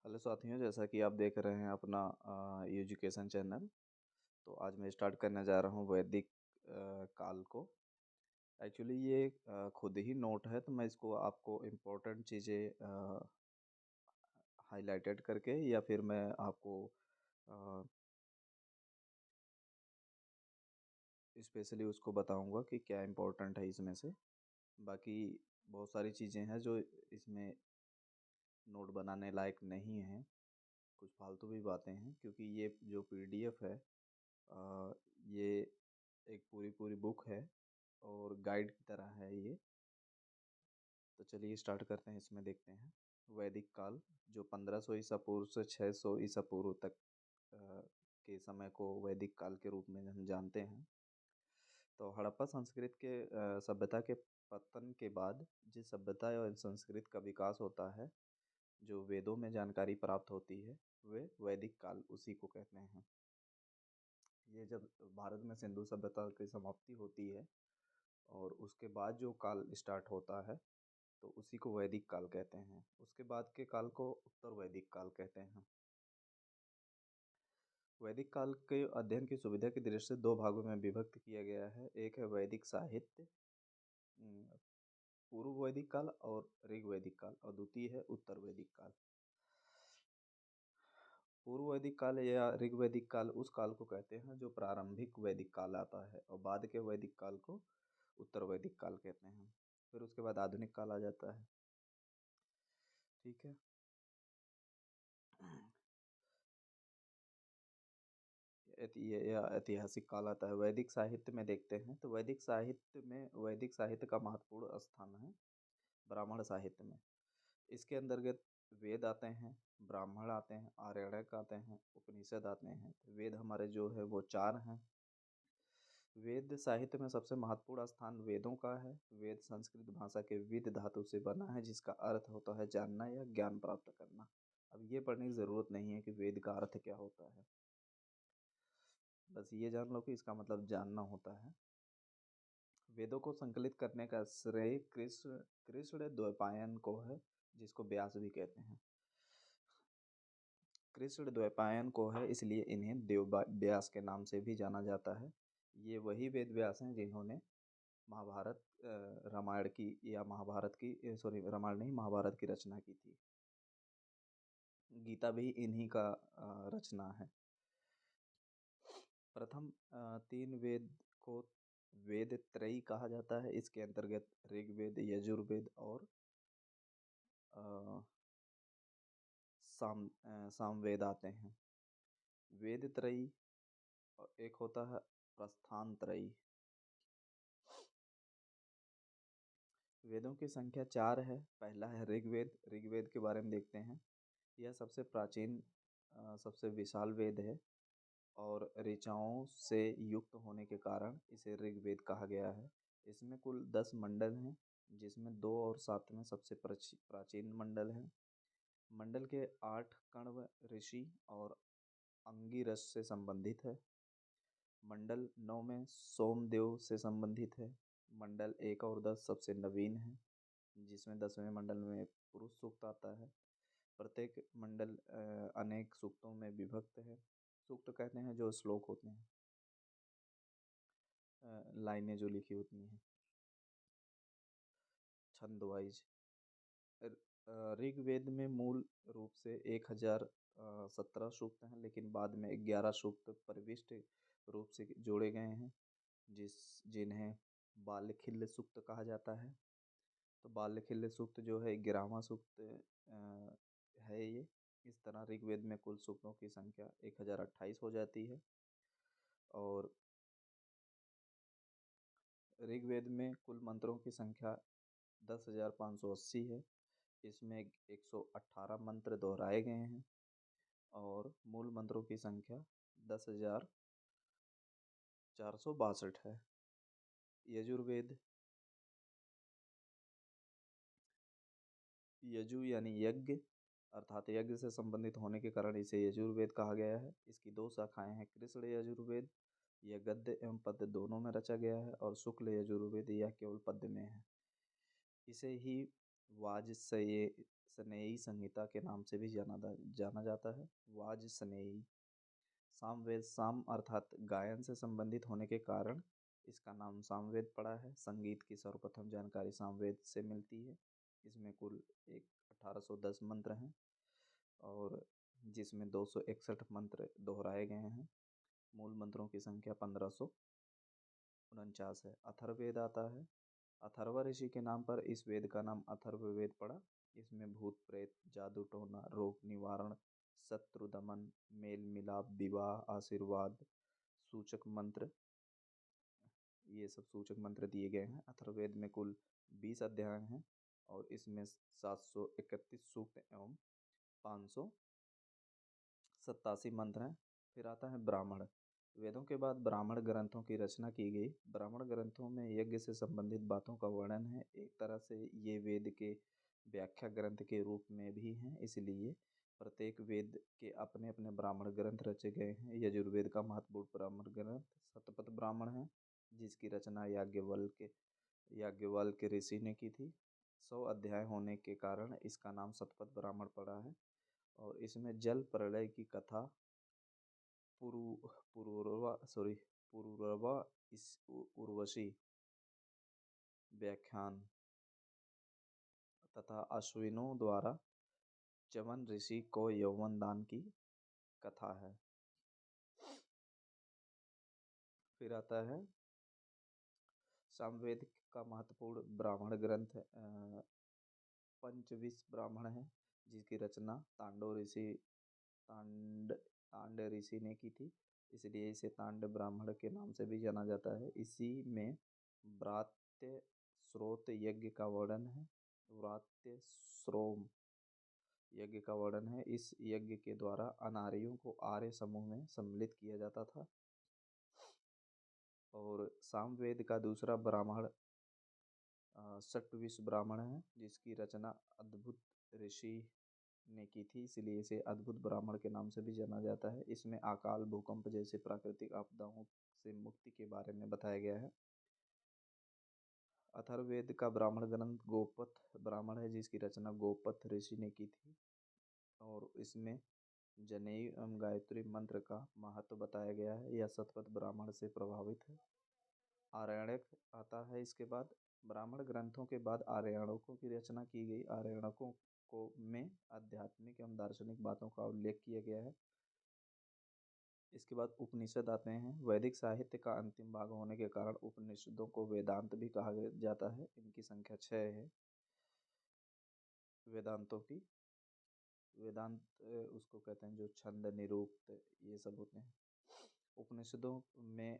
Hello साथियों, जैसा कि आप देख रहे हैं अपना एजुकेशन चैनल। तो आज मैं स्टार्ट करने जा रहा हूँ वैदिक काल को। एक्चुअली ये खुद ही नोट है, तो मैं इसको आपको इम्पोर्टेंट चीज़ें हाईलाइटेड करके या फिर मैं आपको स्पेशली उसको बताऊंगा कि क्या इम्पोर्टेंट है इसमें से। बाकी बहुत सारी चीज़ें हैं जो इसमें नोट बनाने लायक नहीं हैं, कुछ फालतू भी बातें हैं, क्योंकि ये जो पीडीएफ है अ, ये एक पूरी पूरी बुक है और गाइड की तरह है ये। तो चलिए स्टार्ट करते हैं, इसमें देखते हैं वैदिक काल, जो 1500 ईसा पूर्व से 600 ईसा पूर्व तक के समय को वैदिक काल के रूप में हम जानते हैं। तो हड़प्पा संस्कृत के सभ्यता के पतन के बाद जिस सभ्यता और संस्कृत का विकास होता है, जो वेदों में जानकारी प्राप्त होती है, वे वैदिक काल उसी को कहते हैं। ये जब भारत में सिंधु सभ्यता की समाप्ति होती है और उसके बाद जो काल स्टार्ट होता है, तो उसी को वैदिक काल कहते हैं। उसके बाद के काल को उत्तर वैदिक काल कहते हैं। वैदिक काल के अध्ययन की सुविधा की दृष्टि से दो भागों में विभक्त किया गया है। एक है वैदिक साहित्य, पूर्व वैदिक काल और ऋग वैदिक काल, और द्वितीय है उत्तर वैदिक काल। पूर्व वैदिक काल या ऋग वैदिक काल उस काल को कहते हैं जो प्रारंभिक वैदिक काल आता है, और बाद के वैदिक काल को उत्तर वैदिक काल कहते हैं। फिर उसके बाद आधुनिक काल आ जाता है। ठीक है। या ऐतिहासिक काल आता है। वैदिक साहित्य में देखते हैं तो वैदिक साहित्य का महत्वपूर्ण स्थान है ब्राह्मण साहित्य में। इसके अंतर्गत वेद आते हैं, ब्राह्मण आते हैं, आरण्यक आते हैं, उपनिषद आते हैं। वेद हमारे जो है वो चार हैं। वेद साहित्य में सबसे महत्वपूर्ण स्थान वेदों का है। वेद संस्कृत भाषा के विद धातु से बना है, जिसका अर्थ होता है जानना या ज्ञान प्राप्त करना। अब ये पढ़ने की जरूरत नहीं है कि वेद का अर्थ क्या होता है, बस ये जान लो कि इसका मतलब जानना होता है। वेदों को संकलित करने का श्रेय कृष्ण कृष्ण द्वैपायन को है, जिसको व्यास भी कहते हैं। कृष्ण द्वैपायन को है, इसलिए इन्हें व्यास के नाम से भी जाना जाता है। ये वही वेद व्यास हैं जिन्होंने महाभारत रामायण की या महाभारत की सॉरी रामायण नहीं, महाभारत की रचना की थी। गीता भी इन्हीं का रचना है। प्रथम तीन वेद को वेद त्रयी कहा जाता है। इसके अंतर्गत ऋग्वेद, यजुर्वेद और सामवेद आते हैं। वेद त्रयी और एक होता है प्रस्थान त्रयी। वेदों की संख्या चार है। पहला है ऋग्वेद। ऋग्वेद के बारे में देखते हैं। यह सबसे प्राचीन सबसे विशाल वेद है और ऋचाओं से युक्त होने के कारण इसे ऋग्वेद कहा गया है। इसमें कुल 10 मंडल हैं, जिसमें 2 और 7वें सबसे प्राचीन मंडल हैं। मंडल के 8 कण्व ऋषि और अंगिरस से संबंधित है। मंडल 9 में सोमदेव से संबंधित है। मंडल 1 और 10 सबसे नवीन है, जिसमें 10वें मंडल में पुरुष सूक्त आता है। प्रत्येक मंडल अनेक सूक्तों में विभक्त है। सूक्त कहते हैं जो श्लोक होते हैं, लाइनें जो लिखी होती हैं छंद वाइज। ऋग्वेद में मूल रूप से 1017 सूक्त हैं, लेकिन बाद में 11 सूक्त परिविष्ट रूप से जोड़े गए हैं, जिन्हें बालखिल्य सूक्त कहा जाता है। तो बालखिल्य सूक्त जो है 11वां सूक्त है ये। इस तरह ऋग्वेद में कुल सूक्तों की संख्या 1028 हो जाती है। और ऋग्वेद में कुल मंत्रों की संख्या 10,580 है। इसमें 118 मंत्र दोहराए गए हैं और मूल मंत्रों की संख्या 10,462 है। यजुर्वेद, यजु यानी यज्ञ, अर्थात यज्ञ से संबंधित होने के कारण इसे यजुर्वेद कहा गया है। इसकी 2 शाखाएं हैं, कृष्ण यजुर्वेद, यह गद्य एवं पद्य दोनों में रचा गया है, और शुक्ल यजुर्वेद यह केवल पद्य में है। इसे ही वाजसनेयी संहिता के नाम से भी जाना जाता है। वाजसनेयी सामवेद, साम अर्थात गायन से संबंधित होने के कारण इसका नाम सामवेद पड़ा है। संगीत की सर्वप्रथम जानकारी सामवेद से मिलती है। इसमें कुल एक 1810 मंत्र हैं और जिसमें 261 मंत्र दोहराए गए हैं। मूल मंत्रों की संख्या 1549 है। अथर्ववेद आता है। अथर्व ऋषि के नाम पर इस वेद का नाम अथर्ववेद पड़ा। इसमें भूत प्रेत, जादू टोना, रोग निवारण, शत्रु दमन, मेल मिलाप, विवाह, आशीर्वाद सूचक मंत्र, ये सब सूचक मंत्र दिए गए हैं। अथर्ववेद में कुल 20 अध्याय हैं और इसमें 731 सूक्त एवं 587 मंत्र हैं। फिर आता है ब्राह्मण। वेदों के बाद ब्राह्मण ग्रंथों की रचना की गई। ब्राह्मण ग्रंथों में यज्ञ से संबंधित बातों का वर्णन है। एक तरह से ये वेद के व्याख्या ग्रंथ के रूप में भी हैं, इसलिए प्रत्येक वेद के अपने अपने ब्राह्मण ग्रंथ रचे गए हैं। यजुर्वेद का महत्वपूर्ण ब्राह्मण ग्रंथ शतपथ ब्राह्मण है, जिसकी रचना याज्ञवल्क्य ऋषि ने की थी। 100 अध्याय होने के कारण इसका नाम शतपथ ब्राह्मण पड़ा है और इसमें जल प्रलय की कथा, पुरूरवा उर्वशी व्याख्यान तथा अश्विनों द्वारा च्यवन ऋषि को यौवन दान की कथा है। फिर आता है सामवेद का महत्वपूर्ण ब्राह्मण ग्रंथ पंचविंश ब्राह्मण है, जिसकी रचना तांड ऋषि ने की थी, इसलिए इसे तांड ब्राह्मण के नाम से भी जाना जाता है। इसी में व्रात्य स्रोत यज्ञ का वर्णन है। व्रात्य श्रोम यज्ञ का वर्णन है। इस यज्ञ के द्वारा अनार्यों को आर्य समूह में सम्मिलित किया जाता था। और सामवेद का दूसरा ब्राह्मण षट्विंश ब्राह्मण है, जिसकी रचना अद्भुत ऋषि ने की थी, इसलिए इसे अद्भुत ब्राह्मण के नाम से भी जाना जाता है। इसमें अकाल, भूकंप जैसे प्राकृतिक आपदाओं से मुक्ति के बारे में बताया गया है। अथर्ववेद का ब्राह्मण ग्रंथ गोपथ ब्राह्मण है, जिसकी रचना गोपथ ऋषि ने की थी और इसमें जनेयु एवं गायत्री मंत्र का महत्व बताया गया है। यह शतपथ ब्राह्मण से प्रभावित है। आरण्यक आता है इसके बाद। ब्राह्मण ग्रंथों के बाद आरण्यकों की रचना की गई। आरण्यकों को में आध्यात्मिक एवं दार्शनिक बातों का उल्लेख किया गया है। इसके बाद उपनिषद आते हैं। वैदिक साहित्य का अंतिम भाग होने के कारण उपनिषदों को वेदांत भी कहा जाता है। इनकी संख्या 6 है। वेदांतों की वेदांत उसको कहते हैं जो छंद, निरूक्त ये सब होते हैं। उपनिषदों में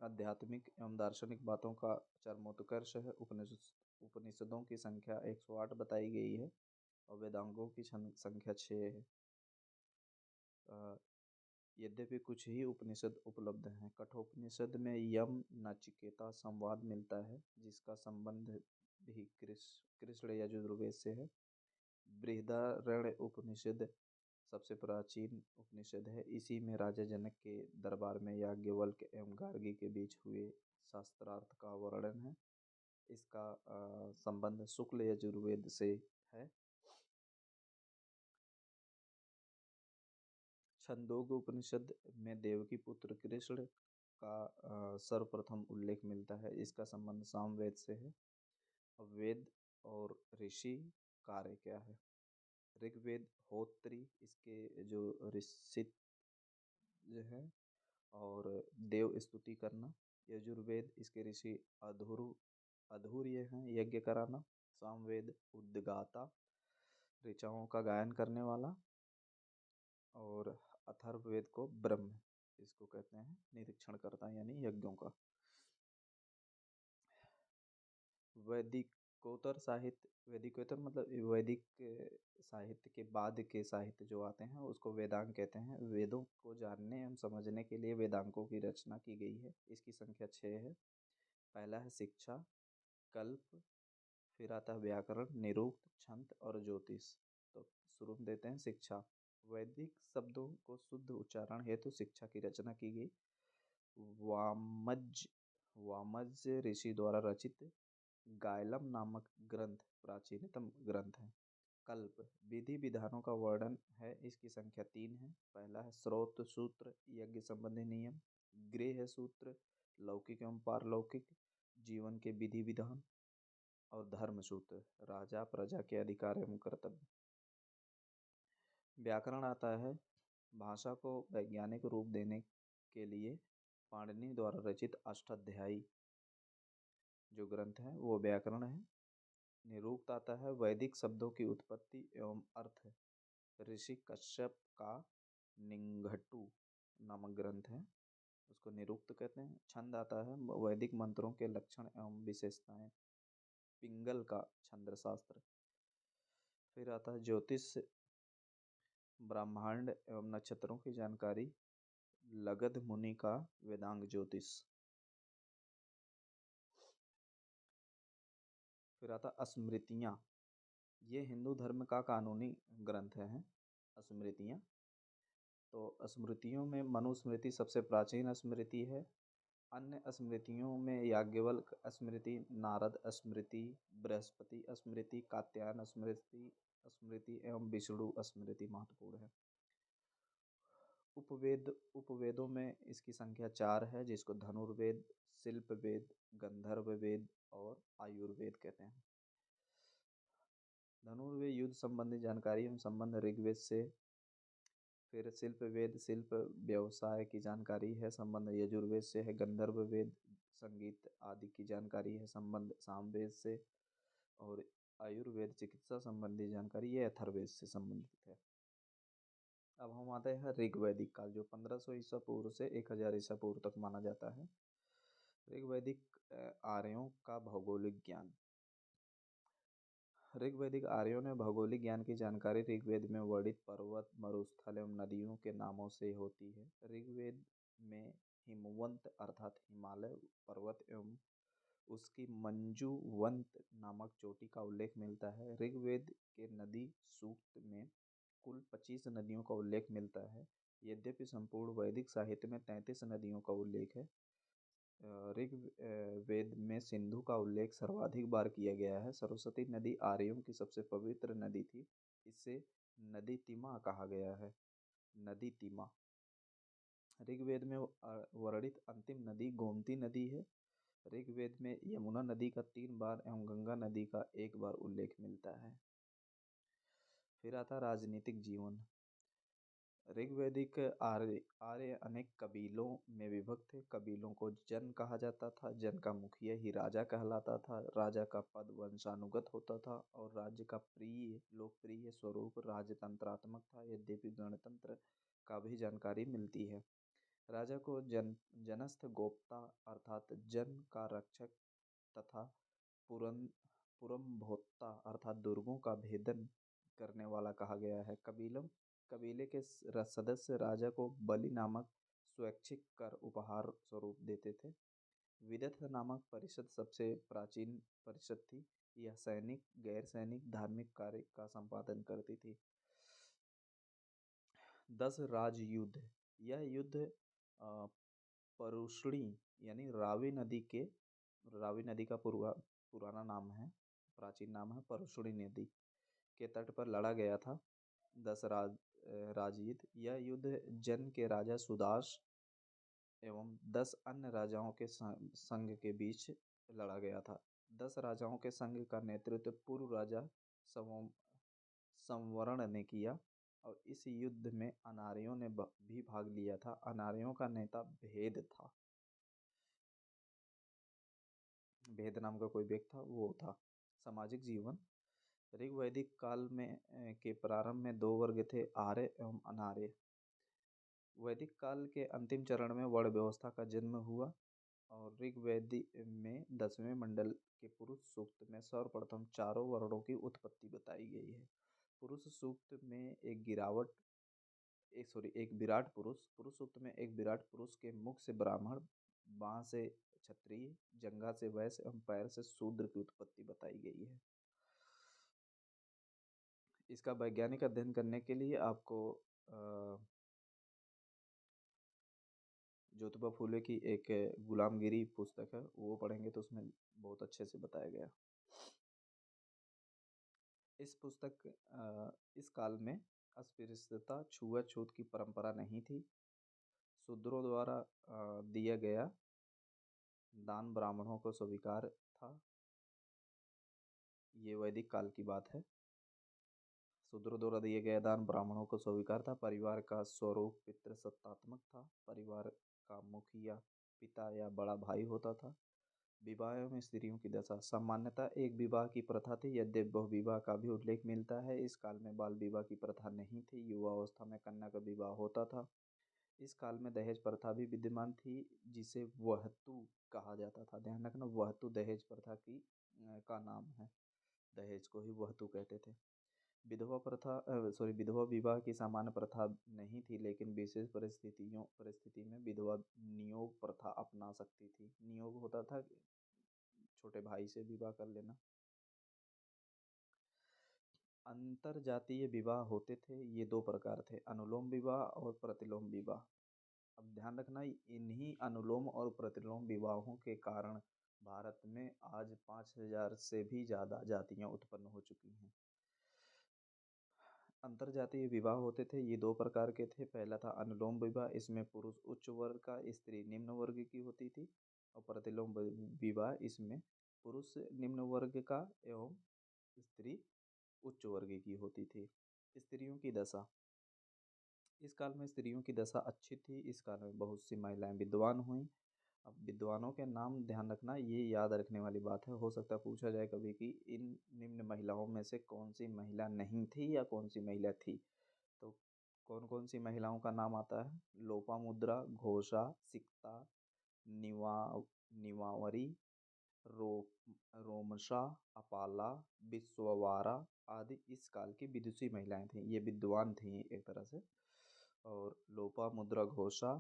आध्यात्मिक एवं दार्शनिक बातों का चरमोत्कर्ष है। उपनिषदों की संख्या 108 बताई गई है और वेदांगों की संख्या 6 है। यद्यपि कुछ ही उपनिषद उपलब्ध हैं। कठोपनिषद में यम नचिकेता संवाद मिलता है, जिसका संबंध भी कृष्ण यजुर्वेद से है। बृहदारण्य उपनिषद सबसे प्राचीन उपनिषद है। इसी में राजा जनक के दरबार में याज्ञवल्क्य एवं गार्गी के बीच हुए शास्त्रार्थ का वर्णन है। इसका संबंध शुक्ल यजुर्वेद से है। छंदोग उपनिषद में देवकी पुत्र कृष्ण का सर्वप्रथम उल्लेख मिलता है। इसका संबंध सामवेद से है। वेद और ऋषि कार्य क्या है? ऋग्वेद होत्री, इसके जो ऋषि जो है और देव स्तुति करना। यजुर्वेद, इसके ऋषि अधूर्य हैं, यज्ञ कराना। सामवेद उद्गाता, ऋचाओं का गायन करने वाला। और अथर्ववेद को ब्रह्म, इसको कहते हैं निरीक्षण करता यानी यज्ञों का। वैदिकोत्तर साहित्य, वैदिकोत्तर मतलब वैदिक साहित्य के बाद के साहित्य जो आते हैं उसको वेदांग कहते हैं। वेदों को जानने एवं समझने के लिए वेदांगों की रचना की गई है। इसकी संख्या 6 है। पहला है शिक्षा, कल्प, फिर आता है व्याकरण, निरुक्त, छंद और ज्योतिष। तो शुरू में देते हैं शिक्षा। वैदिक शब्दों को शुद्ध उच्चारण हेतु शिक्षा की रचना की गई। वामज ऋषि द्वारा रचित गायलम नामक ग्रंथ प्राचीनतम ग्रंथ है। कल्प विधि विधानों का वर्णन है, इसकी संख्या 3 है। पहला है स्रोत सूत्र, यज्ञ संबंधी नियम। गृह सूत्र, लौकिक एवं पारलौकिक जीवन के विधि विधान। और धर्म सूत्र, राजा प्रजा के अधिकार एवं कर्तव्य। व्याकरण आता है, भाषा को वैज्ञानिक रूप देने के लिए पाणिनि द्वारा रचित अष्टाध्यायी जो ग्रंथ है वो व्याकरण है। निरुक्त आता है, वैदिक शब्दों की उत्पत्ति एवं अर्थ, ऋषि कश्यप का निघंटु नामक ग्रंथ है, उसको निरुक्त कहते हैं। छंद आता है, वैदिक मंत्रों के लक्षण एवं विशेषताएं, पिंगल का छंद शास्त्र। फिर आता है ज्योतिष, ब्रह्मांड एवं नक्षत्रों की जानकारी, लगध मुनि का वेदांग ज्योतिष। फिर आता स्मृतियाँ, ये हिंदू धर्म का कानूनी ग्रंथ है। स्मृतियाँ, तो स्मृतियों में मनुस्मृति सबसे प्राचीन स्मृति है। अन्य स्मृतियों में याज्ञवल्क स्मृति, नारद स्मृति, बृहस्पति स्मृति, कात्यायन स्मृति स्मृति एवं विष्णु स्मृति महत्वपूर्ण है। उपवेदों में इसकी संख्या 4 है, जिसको धनुर्वेद, शिल्प वेद, गंधर्व वेद और आयुर्वेद कहते हैं। धनुर्वेद युद्ध संबंधी जानकारी एवं संबंध ऋग्वेद से। फिर शिल्प वेद शिल्प व्यवसाय की जानकारी है, संबंध यजुर्वेद से है। गंधर्व वेद संगीत आदि की जानकारी है, संबंध सामवेद से। और आयुर्वेद चिकित्सा संबंधी जानकारी ये अथर्ववेद से संबंधित है। अब हम आते हैं ऋग्वैदिक काल, जो 1500 ईसा पूर्व से 1000 ईसा पूर्व तक माना जाता है। ऋग्वैदिक आर्यों का भौगोलिक ज्ञान। ऋग्वैदिक आर्यों ने भौगोलिक ज्ञान की जानकारी ऋग्वेद में वर्णित पर्वत, मरुस्थल एवं नदियों के नामों से होती है। ऋग्वेद में हिमवंत अर्थात हिमालय पर्वत एवं उसकी मंजुवंत नामक चोटी का उल्लेख मिलता है। ऋग्वेद के नदी सूक्त में कुल 25 नदियों का उल्लेख मिलता है। यद्यपि संपूर्ण वैदिक साहित्य में 33 नदियों का उल्लेख है। ऋग्वेद में सिंधु का उल्लेख सर्वाधिक बार किया गया है। सरस्वती नदी आर्यों की सबसे पवित्र नदी थी, इसे नदी तिमा कहा गया है। नदी तिमा। ऋग्वेद में वर्णित अंतिम नदी गोमती नदी है। ऋग्वेद में यमुना नदी का 3 बार एवं गंगा नदी का 1 बार उल्लेख मिलता है। फिर आता राजनीतिक जीवन। ऋग्वैदिक आर्य अनेक कबीलों में विभक्त थे। कबीलों को जन कहा जाता था। जन का मुखिया ही राजा कहलाता था। राजा का पद वंशानुगत होता था और राज्य का लोकप्रिय स्वरूप राजतंत्रात्मक था, यद्यपि गणतंत्र का भी जानकारी मिलती है। राजा को जनस्थ गोप्ता अर्थात जन का रक्षक तथा पुरमभोक्ता अर्थात दुर्गों का भेदन करने वाला कहा गया है। कबीले के सदस्य राजा को बलि नामक स्वैच्छिक कर उपहार स्वरूप देते थे। विदथ नामक परिषद सबसे प्राचीन परिषद थी। यह सैनिक, गैर सैनिक, धार्मिक कार्य का संपादन करती थी। 10 राज युद्ध। यह युद्ध परुष्णी यानी रावी नदी का पुराना नाम है, प्राचीन नाम है परुष्णी नदी के तट पर लड़ा गया था। 10 राजयुद्ध। यह युद्ध जन के राजा सुदास एवं 10 अन्य राजाओं के संघ के बीच लड़ा गया था। 10 राजाओं के संघ का नेतृत्व पूर्व राजा संवरण ने किया और इस युद्ध में अनार्यों ने भी भाग लिया था। अनार्यों का नेता भेद था। भेद नाम का कोई व्यक्ति था, वो था। सामाजिक जीवन। ऋग्वैदिक काल में के प्रारंभ में 2 वर्ग थे, आर्य एवं अनार्य। वैदिक काल के अंतिम चरण में वर्ण व्यवस्था का जन्म हुआ और ऋग्वेदी में 10वें मंडल के पुरुष सूक्त में सर्वप्रथम चारों वर्णों की उत्पत्ति बताई गई है। पुरुष सूक्त में एक विराट पुरुष सूक्त में एक विराट पुरुष के मुख से ब्राह्मण, बाँ से क्षत्रिय, जंघा से वैश्य एवं पैर से शूद्र की उत्पत्ति बताई गई है। इसका वैज्ञानिक अध्ययन करने के लिए आपको ज्योतिबा फूले की एक गुलामगिरी पुस्तक है, वो पढ़ेंगे तो उसमें बहुत अच्छे से बताया गया। इस पुस्तक इस काल में अस्पृश्यता, छुआछूत की परंपरा नहीं थी। शूद्रों द्वारा दिया गया दान ब्राह्मणों को स्वीकार था। ये वैदिक काल की बात है। शूद्रों द्वारा दिए गए दान ब्राह्मणों को स्वीकार था। परिवार का स्वरूप पितृसत्तात्मक था। परिवार का मुखिया पिता या बड़ा भाई होता था। विवाह में स्त्रियों की दशा, सामान्यतः एक विवाह की प्रथा थी, यद्यपि बहुविवाह का भी उल्लेख मिलता है। इस काल में बाल विवाह की प्रथा नहीं थी। युवावस्था में कन्या का विवाह होता था। इस काल में दहेज प्रथा भी विद्यमान थी, जिसे वहतु कहा जाता था। ध्यान रखना, वहतु दहेज प्रथा की का नाम है। दहेज को ही वहतु कहते थे। विधवा विवाह की सामान्य प्रथा नहीं थी, लेकिन विशेष परिस्थिति में विधवा नियोग प्रथा अपना सकती थी। नियोग होता था छोटे भाई से विवाह कर लेना। अंतर जातीय विवाह होते थे, ये दो प्रकार थे, अनुलोम विवाह और प्रतिलोम विवाह। अब ध्यान रखना, इन्हीं अनुलोम और प्रतिलोम विवाहों के कारण भारत में आज 5,000 से भी ज़्यादा जातियां उत्पन्न हो चुकी हैं। अंतरजातीय विवाह होते थे, ये दो प्रकार के थे। पहला था अनुलोम विवाह, इसमें पुरुष उच्च वर्ग का, स्त्री निम्न वर्ग की होती थी। और प्रतिलोम विवाह, इसमें पुरुष निम्न वर्ग का एवं स्त्री उच्च वर्ग की होती थी। स्त्रियों की दशा, इस काल में स्त्रियों की दशा अच्छी थी। इस काल में बहुत सी महिलाएं विद्वान हुईं। अब विद्वानों के नाम ध्यान रखना, ये याद रखने वाली बात है। हो सकता है पूछा जाए कभी कि इन निम्न महिलाओं में से कौन सी महिला नहीं थी या कौन सी महिला थी। तो कौन कौन सी महिलाओं का नाम आता है? लोपामुद्रा, घोषा, सिक्ता, निवा निवावरी, रो रोमशा, अपाला, विश्ववारा आदि इस काल की विदुषी महिलाएं थीं। ये विद्वान थीं एक तरह से। और लोपामुद्रा, घोषा,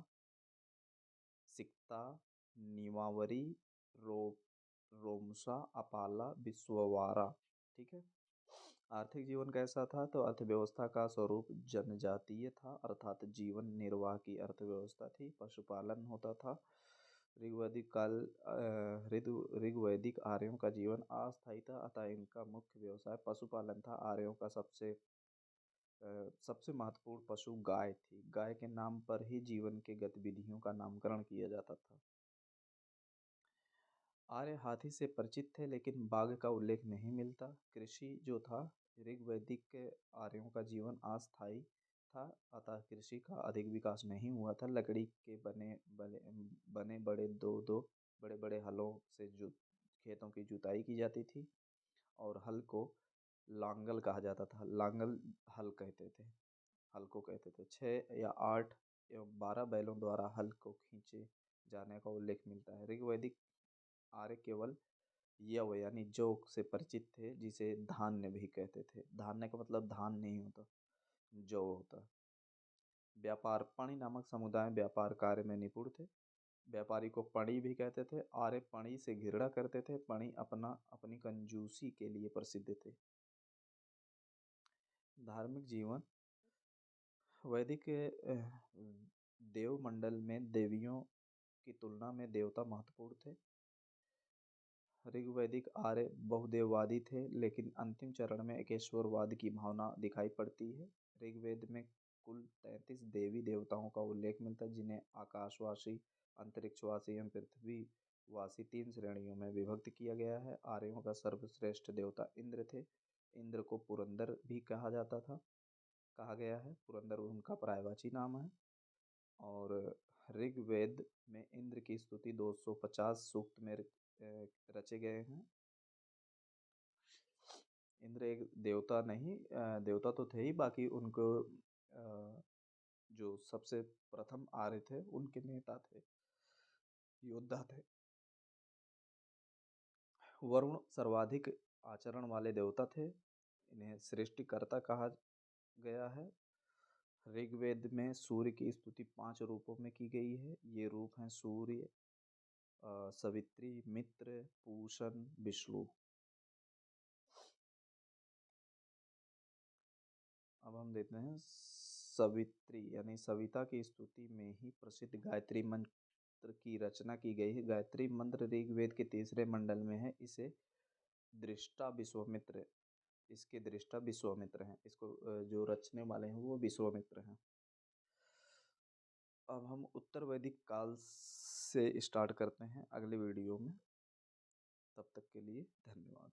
सिक्ता, निवावरी, रो रोमशा, अपाला, विश्ववारा। ठीक है। आर्थिक जीवन कैसा था? तो अर्थव्यवस्था का स्वरूप जनजातीय था, अर्थात जीवन निर्वाह की अर्थव्यवस्था थी। पशुपालन होता था। ऋग्वैदिक काल ऋग्वैदिक आर्यों का जीवन अस्थायी था, अतः इनका मुख्य व्यवसाय पशुपालन था। आर्यों का सबसे महत्वपूर्ण पशु गाय थी। गाय के नाम पर ही जीवन के गतिविधियों का नामकरण किया जाता था। आर्य हाथी से परिचित थे, लेकिन बाघ का उल्लेख नहीं मिलता। कृषि जो था, ऋग्वैदिक के आर्यों का जीवन अस्थायी था, अतः कृषि का अधिक विकास नहीं हुआ था। लकड़ी के बने बड़े दो बड़े बड़े हलों से जो खेतों की जुताई की जाती थी, और हल को लांगल कहा जाता था। लांगल हल कहते थे, हल को कहते थे। 6 या 8 एवं 12 बैलों द्वारा हल को खींचे जाने का उल्लेख मिलता है। ऋग्वैदिक आर्य केवल यव यानी जौ से परिचित थे, जिसे धान्य भी कहते थे। धान्य का मतलब धान नहीं होता, जौ होता। व्यापार, पणि नामक समुदाय व्यापार कार्य में निपुण थे। व्यापारी को पणि भी कहते थे। आर्य पणि से घृणा करते थे। पणि अपनी कंजूसी के लिए प्रसिद्ध थे। धार्मिक जीवन, वैदिक देव मंडल में देवियों की तुलना में देवता महत्वपूर्ण थे। ऋग्वैदिक आर्य बहुदेववादी थे, लेकिन अंतिम चरण में एकेश्वरवाद की भावना दिखाई पड़ती है। ऋग्वेद में कुल 33 देवी देवताओं का उल्लेख मिलता है, जिन्हें आकाशवासी, अंतरिक्षवासी एवं पृथ्वीवासी 3 श्रेणियों में विभक्त किया गया है। आर्यों का सर्वश्रेष्ठ देवता इंद्र थे। इंद्र को पुरंदर भी कहा गया है। पुरंदर उनका पर्यायवाची नाम है। और ऋग्वेद में इंद्र की स्तुति 250 सूक्त में रचे गए हैं। इंद्र एक देवता नहीं, देवता तो थे ही, बाकी उनको जो सबसे प्रथम आर्य थे उनके नेता थे, योद्धा थे। वरुण सर्वाधिक आचरण वाले देवता थे। इन्हें सृष्टिकर्ता कहा गया है। ऋग्वेद में सूर्य की स्तुति 5 रूपों में की गई है। ये रूप हैं सूर्य, सवित्री, मित्र, पूषण, विष्णु। अब हम देखते हैं सवित्री यानी सविता की स्तुति में ही प्रसिद्ध गायत्री मंत्र मंत्र की रचना की गई है। गायत्री मंत्र ऋग्वेद के तीसरे मंडल में है। इसे दृष्टा विश्वामित्र, इसके दृष्टा विश्वामित्र हैं। इसको जो रचने वाले हैं वो विश्वामित्र हैं। अब हम उत्तर वैदिक काल से स्टार्ट करते हैं अगले वीडियो में। तब तक के लिए धन्यवाद।